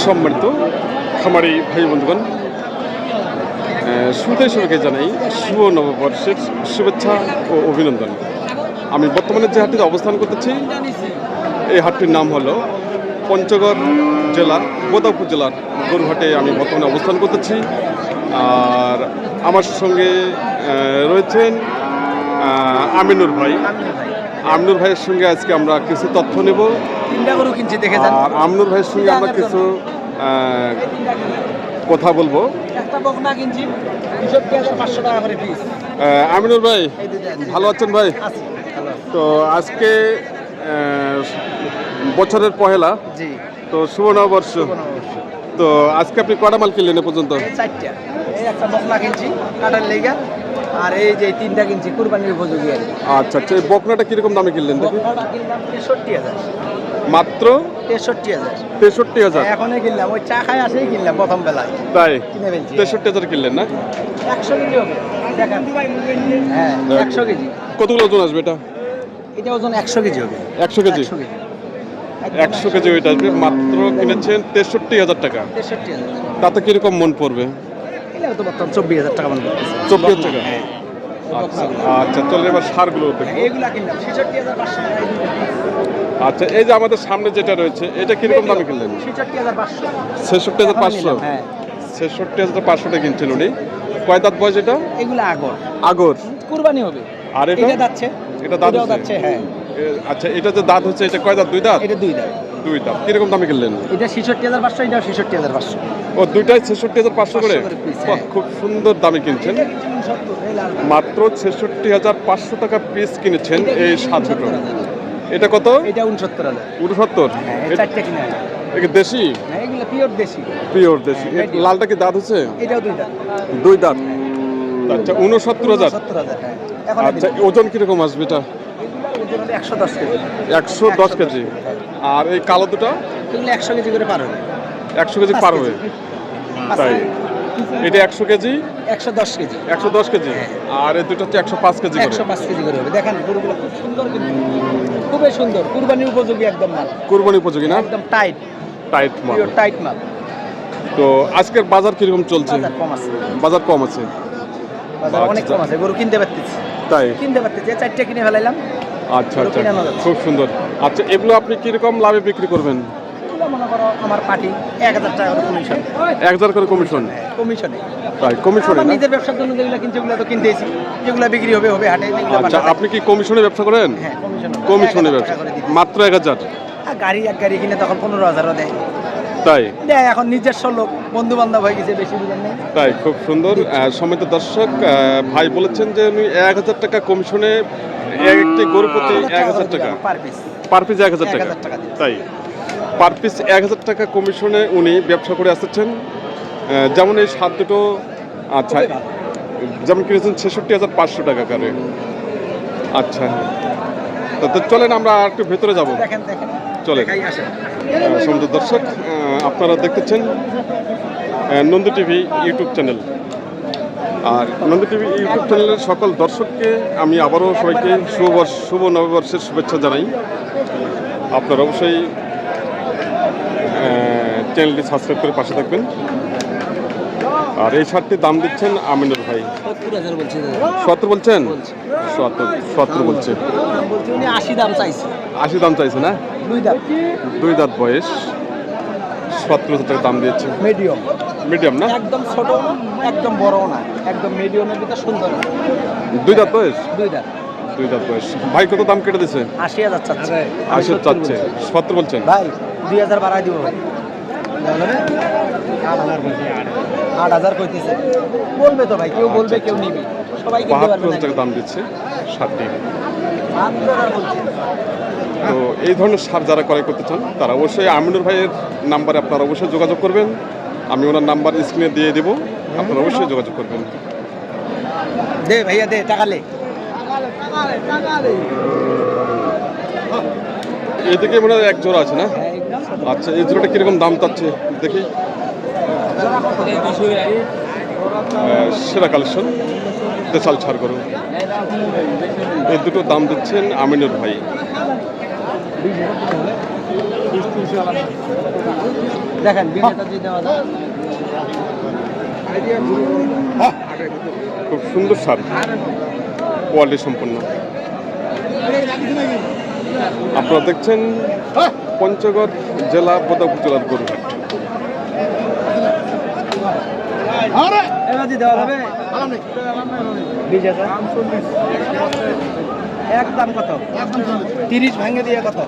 সম্মানিত খামারি ভাই বন্ধুগণ, শুরুতেই সবাইকে জানাই শুভ নববর্ষের শুভেচ্ছা ও অভিনন্দন। আমি বর্তমানে যে হাটটিতে অবস্থান করতেছি, এই হাটটির নাম হলো পঞ্চগড় জেলার বোদাপুর জেলার গরুহাটে আমি বর্তমানে অবস্থান করতেছি। আর আমার সঙ্গে রয়েছেন আমিনুর ভাই। আমিনুর ভাইয়ের সঙ্গে আজকে আমরা কিছু তথ্য নেব। আর আমিনুর ভাইয়ের সঙ্গে আমরা কিছু কথা বলবো। আমিনুর ভাই ভালো আছেন ভাই? তো আজকে বছরের পহেলা, তো শুভ নববর্ষ। তো আজকে আপনি কটা মাল কিনলেন এ পর্যন্ত? চারটা। এই একটা বকনা কিনছি কাটার লেগা, আর এই যে তিনটা কিনছি কুরবানির উপযোগী। আচ্ছা আচ্ছা, এই বকনাটা কিরকম দামে কিনলেন দেখি? বকনাটা কিনলাম 63,000। মাত্র 63,000? 63,000? এখনই কিনলাম, ওই চা খাই আসেই কিনলাম প্রথম বেলায়। তাই কিনে ফেলছি। 63,000 কিনলেন না? 100 কেজি হবে দেখেন। হ্যাঁ 100 কেজি। কতগুলো ওজন আসবে এটা? এটা ওজন 100 কেজি হবে। 100 কেজি? 100 কেজি ওইটা আসবে। মাত্র কিনেছেন 63,000 টাকা। 63,000। তাতে কিরকম মন পড়বে? এটা তো বর্তমান 24,000 টাকা মনে করতেছে। 24,000 টাকা? হ্যাঁ। আচ্ছা চলেন এবার সারগুলো দেখবো। এইগুলা কিনলাম 66,500 টাকা। আচ্ছা, এই যে আমাদের সামনে যেটা রয়েছে এটা কিরকম দামে কিনলেন? 66,500। 66,500? হ্যাঁ 66,500 টাকা কিনছেন উনি। কয় দাঁত বয়স এটা? এগুলা আগর আগর? কুরবানি হবে। আর এটা? এটা যাচ্ছে। এটা দাঁত এটাও হচ্ছে? যাচ্ছে, হ্যাঁ। আচ্ছা, এটা যে দাঁত হচ্ছে এটা কয় দাঁত? দুই দাঁত? এটা দুই দাঁত। দুই দাঁত। কিরকম দামে কিনলেন? এটা 66,500, এটাও 66,500। ও, দুইটাই 66,500 করে? 500 করে piece, বাহ, হ্যাঁ। খুব সুন্দর দামে কিনছেন। মাত্র 66,500 টাকা পিস কিনেছেন এই সাত দুটো। এটা কত? এটা 69,000। 69? হ্যাঁ এই চারটা কিনে আনলাম। এটা দেশি? হ্যাঁ এগুলো পিওর দেশি। পিওর দেশি। হ্যাঁ, এর লালটা কি দাঁত হচ্ছে? এটাও দুই দাঁত। দুই দাঁত। আচ্ছা 69,000? 70,000। হ্যাঁ এখন আচ্ছা, ওজন কিরকম আসবে এটা? ওজন হলো 110 কেজি। 110 কেজি। আর এই কালো দুটো? এগুলো 100 কেজি করে পার হবে। 100 কেজি পার হবে? তাই? এটা 100 কেজি? 110 কেজি। 110 কেজি। আর এই দুটো হচ্ছে 105 কেজি করে? 105 কেজি করে হবে। দেখেন গরুগুলো খুব সুন্দর, কিন্তু খুবই সুন্দর, কুরবানির উপযোগী একদম মাল। কুরবানি উপযোগী না? একদম টাইট টাইট মাল। পিওর টাইট মাল। তো আজকের বাজার কিরকম চলছে? বাজার কম আছে। বাজার কম আছে? বাজার অনেক কম আছে, গরু কিনতে পারতেছি। তাই? কিনতে পারতেছি, চারটে কিনে ফেলাইলাম। আচ্ছা আচ্ছা, খুব সুন্দর। আচ্ছা, এগুলো আপনি কিরকম লাভে বিক্রি করবেন? এগুলো মনে করো আমার পার্টি 1,000 টাকা করে কমিশন। 1,000 করে কমিশন? কমিশনে। তাই কমিশনে না? নিজের ব্যবসার জন্য যেগুলো কিনছি ওগুলো তো কিনতেছি, যেগুলো বিক্রি হবে হবে হাটে। আচ্ছা, আপনি কি কমিশনে ব্যবসা করেন? হ্যাঁ কমিশনে ব্যবসা। মাত্র 1,000? গাড়ি এক গাড়ি কিনে তখন 15,000ও দেয়। তাই? দেয় এখন নিজস্ব লোক, বন্ধু বান্ধব হয়ে গেছে, বেশি দিন নেই। তাই, খুব সুন্দর। সম্মানিত দর্শক, ভাই বলেছেন যে উনি 1,000 টাকা কমিশনে, একটি গরু প্রতি 1,000 টাকা পার পিস। পার পিস 1,000 টাকা? তাই, পার পিস 1,000 টাকা কমিশনে উনি ব্যবসা করে আসছেন। যেমন এই সাত দুটো, আচ্ছা যেমন কিনেছেন 66,500 টাকা করে। আচ্ছা, তো চলেন আমরা আর একটু ভেতরে যাবো। দেখেন দেখেন চলে। সম্মানিত দর্শক, আপনারা দেখতেছেন নন্দী টিভি ইউটিউব চ্যানেল। আর নন্দী টিভি ইউটিউব চ্যানেলের সকল দর্শককে আমি আবারও সবাইকে শুভ নববর্ষের শুভেচ্ছা জানাই। আপনারা অবশ্যই চ্যানেলটি সাবস্ক্রাইব করে পাশে থাকবেন। আর এই শার্টটির দাম দিচ্ছেন আমিনুর ভাই 70 বলছেন? 70 বলছে। 80 দাম চাইছে। 80 দাম চাইছে না? দুই দাঁত বয়স, 70,000 টাকা দাম দিয়েছে। মিডিয়াম না? একদম ছোট না, একদম বড় না, একদম মিডিয়ামের ভিতরে সুন্দর। দুই দাঁত বয়স? দুই দাঁত বয়স। ভাই কত দাম কেটে দিছে? 80,000 চাচ্ছে। 80 চাচ্ছে, 70 বলছেন? ভাই 2,000 বাড়াই দিব ভাই। 8,000 কইতেছে। বলবে তো ভাই, কেউ বলবে কেউ নিবে, সবাই কিনতে পারবে 72,000 টাকা দাম দিচ্ছে শার্টটি। তো এই ধরনের সার যারা ক্রয় করতে চান তারা অবশ্যই আমিনুর ভাইয়ের নাম্বারে আপনারা অবশ্যই যোগাযোগ করবেন। আমি ওনার নাম্বার স্ক্রিনে দিয়ে দেবো, আপনারা অবশ্যই যোগাযোগ করবেন। দে ভাইয়া দে, টাকা লে। এদিকে মনে হয় এক জোড়া আছে না? আচ্ছা, এই জোড়াটা কিরকম দাম চাচ্ছে দেখি। সেরা কালেকশন, দেশাল ছাড় করুন। এই দুটো দাম দিচ্ছেন আমিনুর ভাই। দেখেন বিলেটা যদি দেওয়া যায় খুব সুন্দর সার, কোয়ালিটি সম্পন্ন। আপনারা দেখছেন পঞ্চগড় জেলা বোদাপুর জেলার গরুহাট। এবার যদি দেওয়া যাবে 20,000 একদম কত 30 ভাঙে দিয়ে কত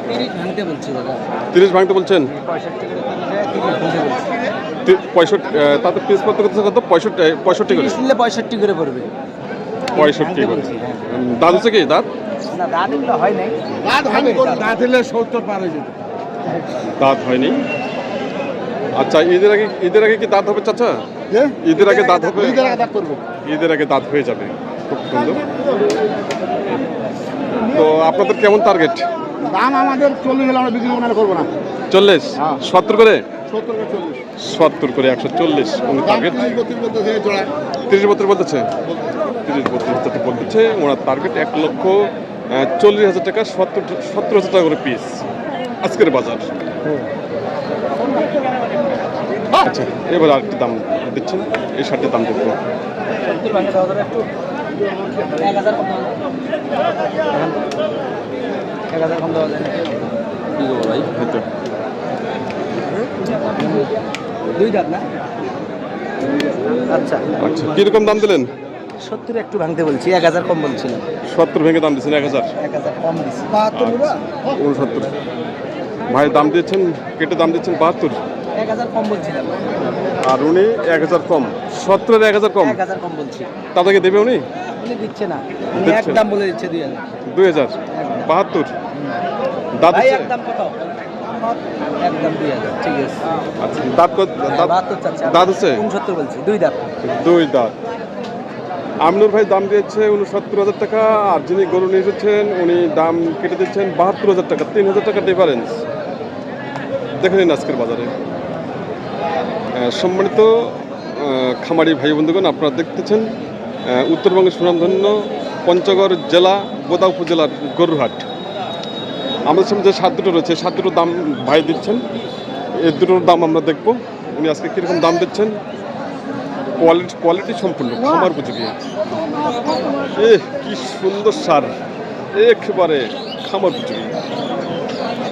30 ভাঙতে বলছি দাদা 30 ভাঙতে বলছেন? 65 করে 65 তাতে পিস পড়তে করতেছে কত? 65 করে। নিলে 65 করে পড়বে 65 করে। দাঁত হচ্ছে কি দাঁত? না দাঁত এগুলো হয় নাই দাঁত হলে 70 পার হয়ে যেত। দাঁত হয়নি। আচ্ছা, ঈদের আগে কি দাঁত হবে চাচা? ঈদের আগে দাঁত হবে? ঈদের আগে দাঁত হয়ে যাবে। খুব সুন্দর। তো আপনাদের কেমন টার্গেট? দাম আমাদের 40 হলে আমরা বিক্রি করবো না। 40? হ্যাঁ। 70 করে? 70 করে 40। 70 করে 140 উনি টার্গেট। 30 বলতেছে জোড়া। 30-32 বলতেছে? 30-32 বলতেছে। ওনার টার্গেট 1,40,000 টাকা, 70,000 টাকা করে পিস আজকের বাজার। আচ্ছা, এবার আরেকটি দাম দিচ্ছেন, এই শার্টের দাম দেখবো। 70 ভাঙে দেওয়া যাবে একটু 1000 কম দেওয়া যাবে 1000 কম দেওয়া যায় না কি গো ভাই? হয়তো দুই দাঁত না আচ্ছা আচ্ছা, কিরকম দাম দিলেন? 70 একটু ভাঙতে বলছি 1000 কম বলছিলাম 70 ভেঙে দাম দিচ্ছেন 1,000। 1000 কম দিছি 72 69 ভাই দাম দিচ্ছেন, কেটে দাম দিচ্ছেন 72, 1000 কম বলছিলাম আর উনি 1,000 কম। 70 1,000 কম 1000 কম বলছি তাদেরকে দেবে উনি? উনি দিচ্ছে না উনি দিচ্ছে একদম বলে দিচ্ছে 2000 2000 72 দাঁত ভাই হচ্ছে? একদম কত একদম 2000 ঠিক আছে আচ্ছা, দাঁত 72 চাচ্ছি দাঁত হচ্ছে? 69 বলছি দুই দাঁত দুই দাঁত। আমিনুর ভাই দাম দিয়েছে 69,000 টাকা, আর যিনি গরু নিয়ে এসেছেন উনি দাম কেটে দিচ্ছেন 72,000 টাকা। 3,000 টাকা ডিফারেন্স। দেখে নিন আজকের বাজারে। সম্মানিত খামারি ভাই বন্ধুগণ, আপনারা দেখতেছেন উত্তরবঙ্গের সুনামধন্য পঞ্চগড় জেলা বোদা উপজেলার গরুহাট। আমাদের সামনে যে সাত দুটো রয়েছে, সাত দুটোর দাম ভাই দিচ্ছেন। এই দুটোর দাম আমরা দেখব উনি আজকে কীরকম দাম দিচ্ছেন। কোয়ালিটি সম্পূর্ণ, খামার উপযোগী। কি সুন্দর সার, একেবারে খামার উপযোগী,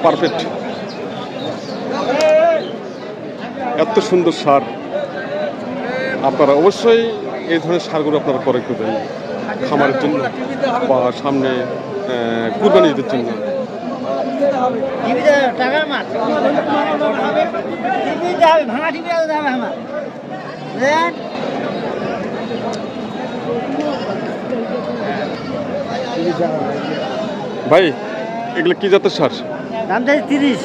পারফেক্ট। এত সুন্দর সার, আপনারা অবশ্যই এই ধরনের সারগুলো আপনারা ক্রয় করবেন খামারের জন্য বা সামনে কুরবানি ঈদের জন্য। ভাই এগুলো কি জাতের সার? দাম চাই 30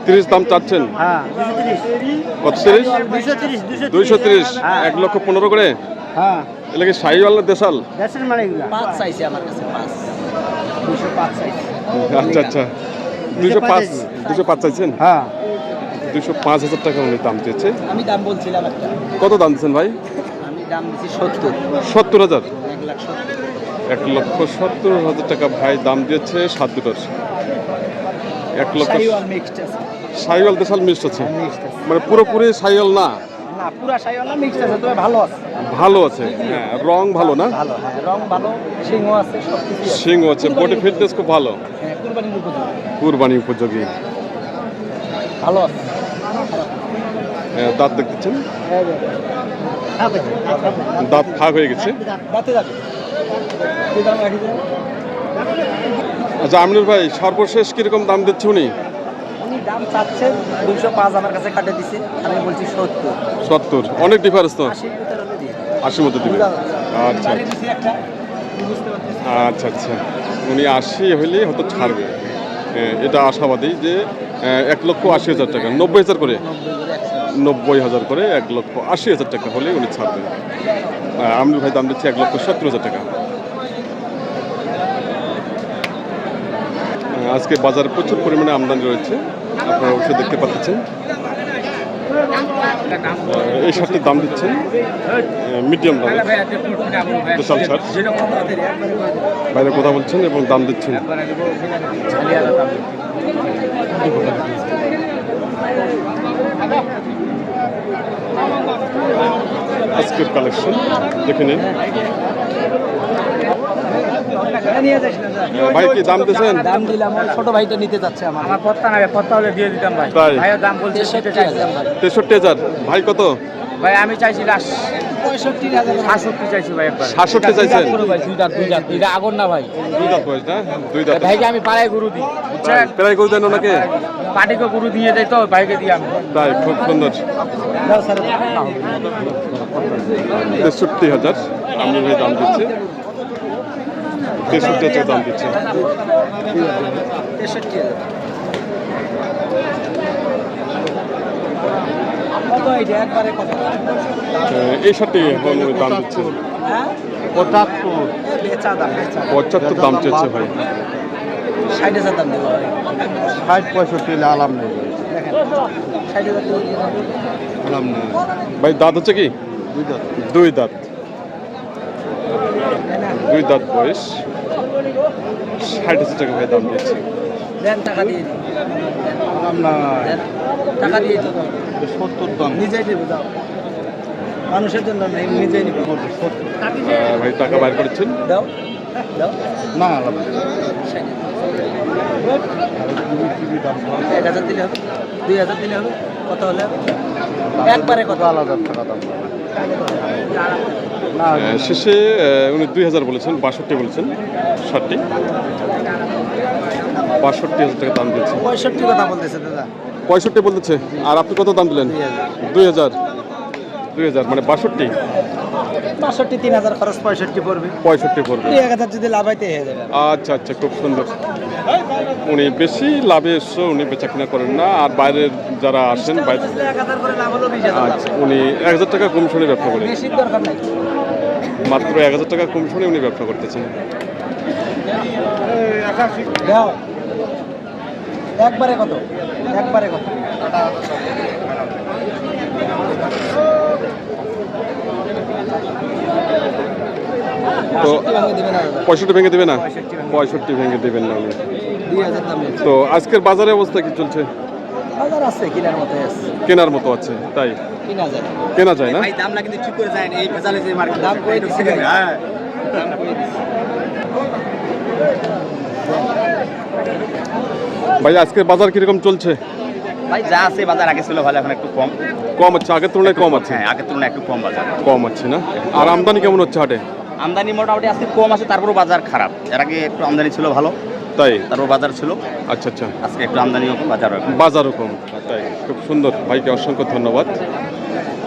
30 দাম চাচ্ছেন? হ্যাঁ 230 কত? 30 230 হ্যাঁ। 1,15,000 করে। হ্যাঁ এগুলো কি শাহিওয়াল না দেশাল? দেশের মানে এগুলা 5 চাইছে আমার কাছে 5 205 চাইছে আচ্ছা আচ্ছা, 205 চাইছেন? হ্যাঁ 205,000 টাকা উনি দাম চেয়েছে। আমি দাম বলছিলাম একটা কত দাম দিচ্ছেন ভাই? আমি দাম দিছি 70 70,000। 1,70,000 1,70,000 টাকা ভাই দাম দিয়েছে সাত দুটোর। 1 লক্ষ। শাইওয়াল মিক্সড আছে শাহিওয়াল দেশাল মিক্সড আছে, মিক্সড আছে মানে পুরোপুরি শাহিওয়াল না? না পুরা শাইওয়াল না মিক্সড আছে তবে ভালো আছে ভালো আছে, হ্যাঁ, রং ভালো না? ভালো হ্যাঁ রং ভালো সিংহ আছে সব কিছু আছে সিং আছে, বডি ফিটনেস খুব ভালো, হ্যাঁ কুরবানির উপযোগী কুরবানি উপযোগী। ভালো আছে দাঁত দেখতেছেন, দাঁত ফাঁক হয়ে গেছে। দাঁতে যাবে কি দাম রাখি দেন আচ্ছা আমিনুর ভাই সর্বশেষ কিরকম দাম দিচ্ছে উনি? উনি দাম চাচ্ছেন 205 আমার কাছে কাটে দিছে আমি বলছি 70 70, অনেক ডিফারেন্স তো। 80 ভিতরে হলে দিয়ে 80 মধ্যে দিবে? আচ্ছা বাড়ি দিছি একটা বুঝতে পারতেছি আচ্ছা আচ্ছা, উনি 80 হলে হয়তো ছাড়বে। এটা আশাবাদী যে 1,80,000 টাকা, 90,000 করে, 90,000 করে 1,80,000 টাকা হলে উনি ছাড়বেন। আমিনুর ভাই দাম দিচ্ছে 1,70,000 টাকা। আজকে বাজারে প্রচুর পরিমাণে আমদানি রয়েছে, আপনারা অবশ্যই দেখতে পাচ্ছেন। এই শার্টটির দাম দিচ্ছেন মিডিয়াম দাম বিশাল শার্ট। বাইরে কথা বলছেন এবং দাম দিচ্ছেন। আজকের কালেকশন দেখে নিন। ভাই কি দাম দিচ্ছেন? দাম দিলাম, ওই ছোট ভাইটা নিতে যাচ্ছে আমার পত্তা না পত্তা হলে দিয়ে দিতাম ভাই। তাই ভাইয়ের দাম বলছে 63,000 ভাই। 63,000। ভাই কত? ভাই আমি চাইছি লাস্ট 65,000 67 চাইছি ভাই একবার। 67 চাইছেন? ভাই দুই দাঁত এটা আগুন না ভাই। দুই দাঁত বয়স না? দুই দাঁত। ভাইকে আমি পাড়ায় গরু দিই বুঝছেন, প্রায় করে দেন ওনাকে? পাটিকে গরু দিয়ে দেয় তো ভাইকে দিই আমি। তাই খুব সুন্দর। দাও স্যার। 63,000 আমি ভাই দাম দিচ্ছে। 63,000 দাম দিচ্ছে। 63,000 কত এটা একবারে কত? এই শার্টটি এখন ওই দাম দিচ্ছে হ্যাঁ 75। বেচা দাম, বেচা 75 দাম চেয়েছে ভাই। 60,000 দাম দেবো ভাই। 60-65 আলাম নেই দেখেন 60,000 দেবো দিয়ে দাও। আলাম নেই। ভাই দাঁত হচ্ছে কি? দুই দাঁত। দুই দাঁত। তাই না? দুই দাঁত বয়স। 60,000 টাকা ভাই দাম দিচ্ছে। দেন টাকা দিয়ে দিন। আলাম না। দেন টাকা দিয়ে দিন। 70 দাম। নিজেই দেবো দাও। মানুষের জন্য নেই, নিজেই নিবো। ভাই টাকা বাইর করেছেন। দাও দাও। না আলাম না। 1,000 দিলে হবে, 2,000 দিলে হবে, কত হলে হবে? একবারে কত? 1,000 টাকা দাম। না শেষে উনি 2,000 বলেছেন, 62 বলেছেন শার্টটি। 62,000 টাকা দাম দিচ্ছে। 65 কথা বলতেছে দাদা। 65 বলতেছে। আর আপনি কত দাম দিলেন? 2,000। 2,000 মানে 62। 65 3,000 খরচ 65 পড়বে। 65 পড়বে। 1,000 যদি লাভ হয় তো হয়ে যাবে। আচ্ছা আচ্ছা, খুব সুন্দর। উনি বেশি লাভে এসে উনি বেচা কিনা করেন না। আর বাইরের যারা আসেন বাইরে 1,000 করে লাভ হলো 20,000 লাভ। আচ্ছা, উনি 1,000 টাকা কমিশনে ব্যবসা করেন। বেশির দরকার নাই। মাত্র 1,000 টাকা কমিশনে উনি ব্যবসা করতেছেন। দাও একবারে কত? একবারে কত? তো 65 দিবেন না দাদা। 65 ভেঙে দেবে না? 65 ভেঙে দেবেন না উনি। 2,000 দাম নিয়েছে। তো আজকের বাজারে অবস্থা কি চলছে? বাজার আছে, কেনার মতো আছে। কেনার মতো আছে, তাই 3,000 কেনা যায় না? ভাই দাম না কিন্তু ঠিক করে যায় এই ভেজালে যে মার্কেট দাম কই দিছি ভাই। হ্যাঁ দাম কই দিছি ভাই আজকের বাজার কিরকম চলছে? ভাই যা আছে বাজার আগে ছিল ভালো, এখন একটু কম। কম আছে? আগের তুলনায় কম আছে? হ্যাঁ আগের তুলনায় একটু কম বাজার। কম আছে না? আর আমদানি কেমন হচ্ছে হাটে? আমদানি মোটামুটি আজকে কম আছে, তারপরও বাজার খারাপ। এর আগে একটু আমদানি ছিল ভালো, তাই? তারপর বাজার ছিল। আচ্ছা আচ্ছা, আজকে একটু আমদানিও বাজারও একটু। বাজারও কম, তাই? খুব সুন্দর। ভাইকে অসংখ্য ধন্যবাদ।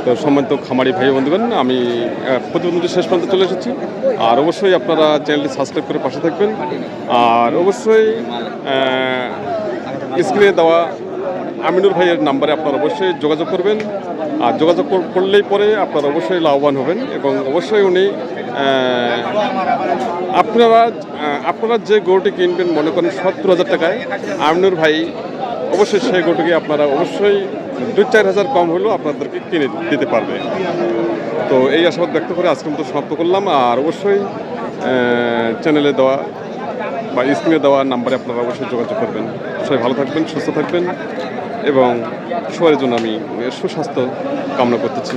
তো সম্মানিত খামারি ভাই বন্ধুগণ, আমি প্রতিবন্ধী শেষ পর্যন্ত চলে এসেছি। আর অবশ্যই আপনারা চ্যানেলটি সাবস্ক্রাইব করে পাশে থাকবেন। আর অবশ্যই স্ক্রিনে দেওয়া আমিনুর ভাইয়ের নাম্বারে আপনারা অবশ্যই যোগাযোগ করবেন। আর যোগাযোগ করলেই পরে আপনারা অবশ্যই লাভবান হবেন। এবং অবশ্যই উনি আপনারা যে গরুটি কিনবেন মনে করেন 70,000 টাকায়, আমিনুর ভাই অবশ্যই সেই গরুটিকে আপনারা অবশ্যই 2-4 হাজার কম হলেও আপনাদেরকে কিনে দিতে পারবে। তো এই আশাবাদ ব্যক্ত করে আজকের মতো সমাপ্ত করলাম। আর অবশ্যই চ্যানেলে দেওয়া বা স্ক্রিনে দেওয়া নাম্বারে আপনারা অবশ্যই যোগাযোগ করবেন। সবাই ভালো থাকবেন, সুস্থ থাকবেন এবং সবার জন্য আমি সুস্বাস্থ্য কামনা করতেছি।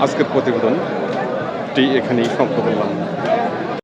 আজকের প্রতিবেদনটি এখানেই সমাপ্ত করলাম।